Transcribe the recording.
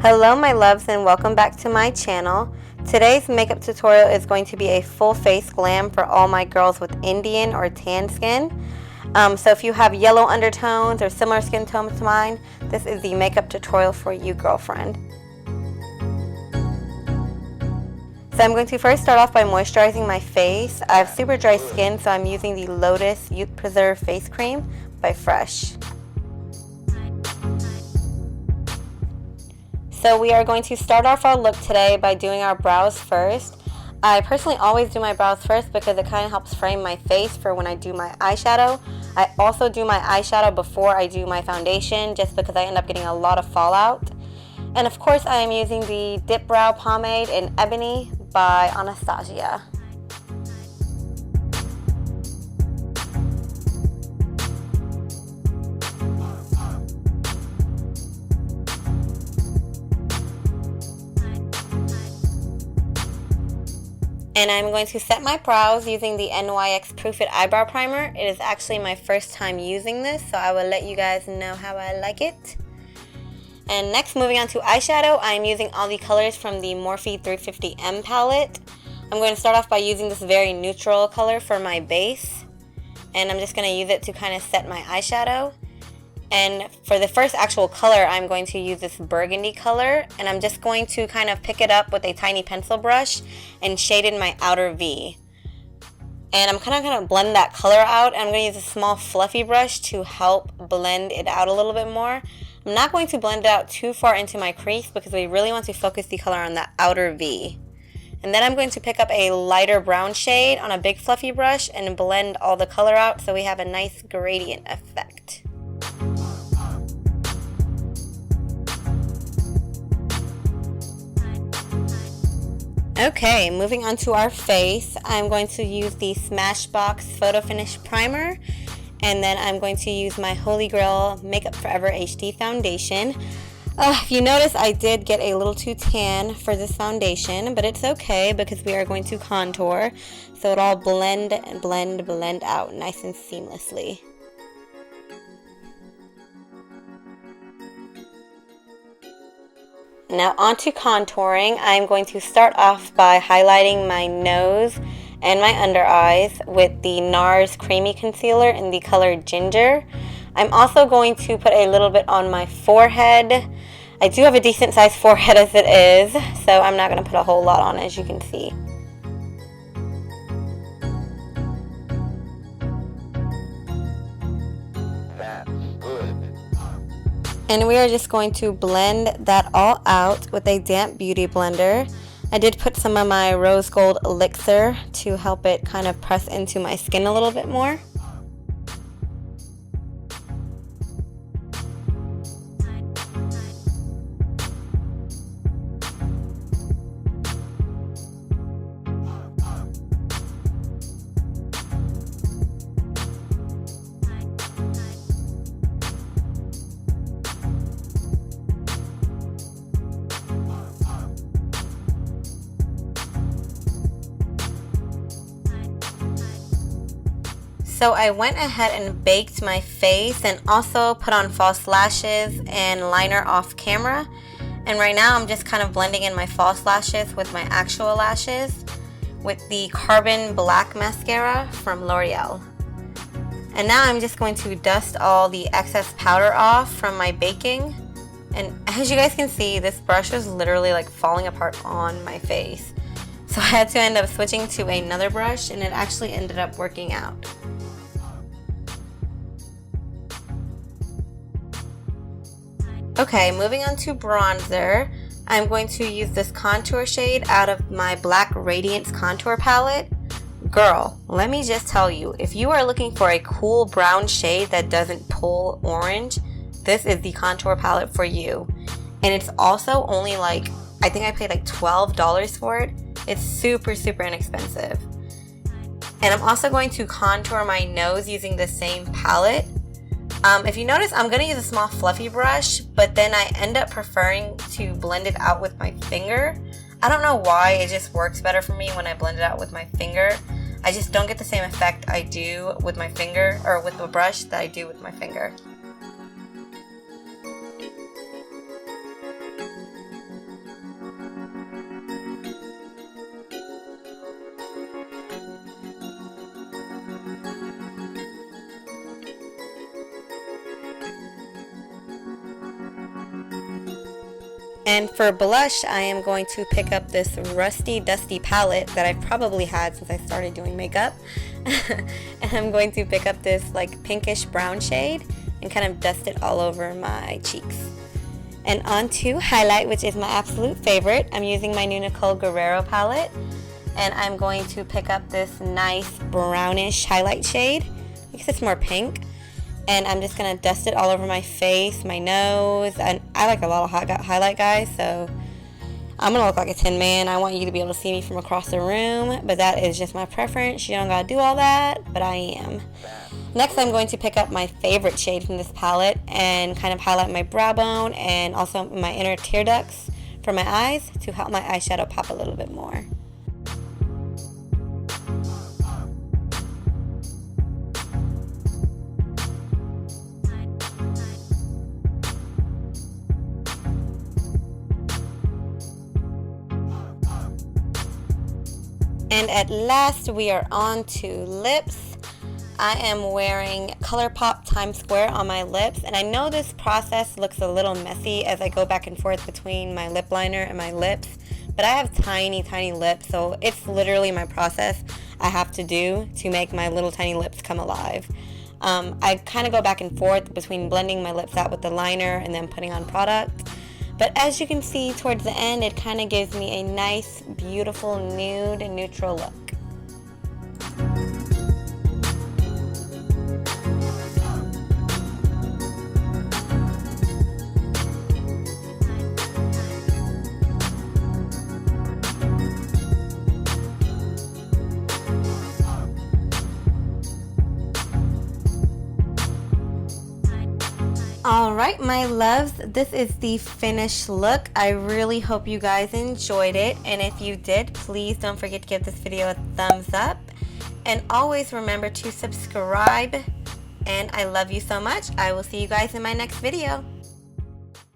Hello my loves and welcome back to my channel. Today's makeup tutorial is going to be a full face glam for all my girls with Indian or tan skin. So if you have yellow undertones or similar skin tones to mine, this is the makeup tutorial for you, girlfriend. So I'm going to first start off by moisturizing my face. I have super dry skin, so I'm using the Lotus Youth Preserve Face Cream by Fresh. So we are going to start off our look today by doing our brows first. I personally always do my brows first because it kind of helps frame my face for when I do my eyeshadow. I also do my eyeshadow before I do my foundation just because I end up getting a lot of fallout. And of course I am using the DipBrow pomade in Ebony by Anastasia. And I'm going to set my brows using the NYX Proof It Eyebrow Primer. It is actually my first time using this, so I will let you guys know how I like it. And next, moving on to eyeshadow, I'm using all the colors from the Morphe 350M palette. I'm going to start off by using this very neutral color for my base. And I'm just going to use it to kind of set my eyeshadow. And for the first actual color, I'm going to use this burgundy color, and I'm just going to kind of pick it up with a tiny pencil brush and shade in my outer V. And I'm kind of going to blend that color out, and I'm going to use a small fluffy brush to help blend it out a little bit more. I'm not going to blend it out too far into my crease because we really want to focus the color on the outer V. And then I'm going to pick up a lighter brown shade on a big fluffy brush and blend all the color out so we have a nice gradient effect. Okay, moving on to our face, I'm going to use the Smashbox Photofinish Primer, and then I'm going to use my Holy Grail Makeup Forever HD Foundation. If you notice, I did get a little too tan for this foundation, but it's okay because we are going to contour, so it'll all blend out nice and seamlessly. Now onto contouring. I'm going to start off by highlighting my nose and my under eyes with the NARS Creamy Concealer in the color Ginger. I'm also going to put a little bit on my forehead. I do have a decent sized forehead as it is, so I'm not going to put a whole lot on, as you can see. And we are just going to blend that all out with a damp beauty blender. I did put some of my rose gold elixir to help it kind of press into my skin a little bit more. So I went ahead and baked my face and also put on false lashes and liner off camera. And right now I'm just kind of blending in my false lashes with my actual lashes with the Carbon Black Mascara from L'Oreal. And now I'm just going to dust all the excess powder off from my baking. And as you guys can see, this brush was literally like falling apart on my face. So I had to end up switching to another brush, and it actually ended up working out. Okay, moving on to bronzer, I'm going to use this contour shade out of my Black Radiance contour palette. Girl, let me just tell you, if you are looking for a cool brown shade that doesn't pull orange, this is the contour palette for you. And it's also only like, I think I paid like $12 for it. It's super inexpensive. And I'm also going to contour my nose using the same palette. If you notice, I'm going to use a small fluffy brush, but then I end up preferring to blend it out with my finger. I don't know why, it just works better for me when I blend it out with my finger. I just don't get the same effect I do with my finger, or with the brush, that I do with my finger. And for blush, I am going to pick up this Rusty Dusty palette that I've probably had since I started doing makeup. And I'm going to pick up this like pinkish brown shade and kind of dust it all over my cheeks. And on to highlight, which is my absolute favorite. I'm using my new Nicole Guerrero palette. And I'm going to pick up this nice brownish highlight shade. I guess it's more pink. And I'm just going to dust it all over my face, my nose. And I like a lot of highlight, guys, so I'm going to look like a tin man. I want you to be able to see me from across the room, but that is just my preference. You don't got to do all that, but I am. Next, I'm going to pick up my favorite shade from this palette and kind of highlight my brow bone and also my inner tear ducts for my eyes to help my eyeshadow pop a little bit more. And at last, we are on to lips. I am wearing ColourPop Times Square on my lips, and I know this process looks a little messy as I go back and forth between my lip liner and my lips, but I have tiny, tiny lips, so it's literally my process I have to do to make my little tiny lips come alive. I kind of go back and forth between blending my lips out with the liner and then putting on product. But as you can see towards the end, it kind of gives me a nice, beautiful nude and neutral look. Alright, my loves, this is the finished look. I really hope you guys enjoyed it, and if you did, please don't forget to give this video a thumbs up, and always remember to subscribe, and I love you so much. I will see you guys in my next video.